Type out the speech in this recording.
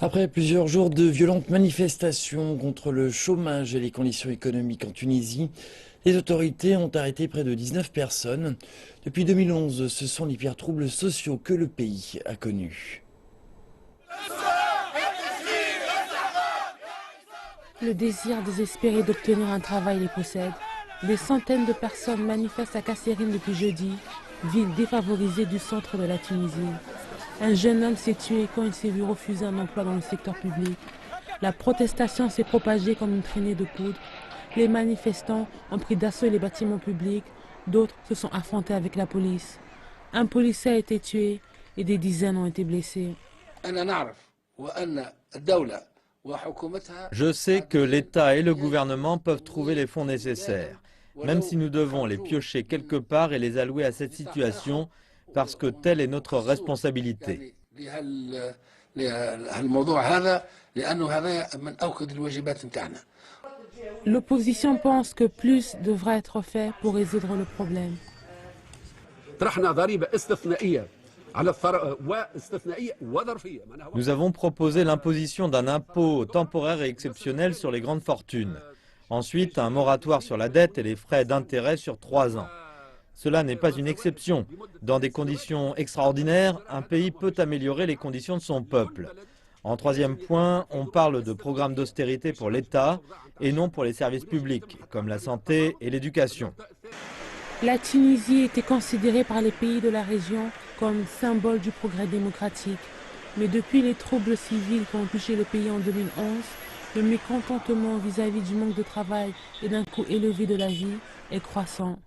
Après plusieurs jours de violentes manifestations contre le chômage et les conditions économiques en Tunisie, les autorités ont arrêté près de 19 personnes. Depuis 2011, ce sont les pires troubles sociaux que le pays a connus. Le désir désespéré d'obtenir un travail les possède. Des centaines de personnes manifestent à Kasserine depuis jeudi, ville défavorisée du centre de la Tunisie. Un jeune homme s'est tué quand il s'est vu refuser un emploi dans le secteur public. La protestation s'est propagée comme une traînée de poudre. Les manifestants ont pris d'assaut les bâtiments publics, d'autres se sont affrontés avec la police. Un policier a été tué et des dizaines ont été blessés. Je sais que l'État et le gouvernement peuvent trouver les fonds nécessaires, même si nous devons les piocher quelque part et les allouer à cette situation, parce que telle est notre responsabilité. L'opposition pense que plus devra être fait pour résoudre le problème. Nous avons proposé l'imposition d'un impôt temporaire et exceptionnel sur les grandes fortunes. Ensuite, un moratoire sur la dette et les frais d'intérêt sur 3 ans. Cela n'est pas une exception. Dans des conditions extraordinaires, un pays peut améliorer les conditions de son peuple. En troisième point, on parle de programmes d'austérité pour l'État et non pour les services publics, comme la santé et l'éducation. La Tunisie était considérée par les pays de la région comme symbole du progrès démocratique. Mais depuis les troubles civils qui ont touché le pays en 2011, le mécontentement vis-à-vis du manque de travail et d'un coût élevé de la vie est croissant.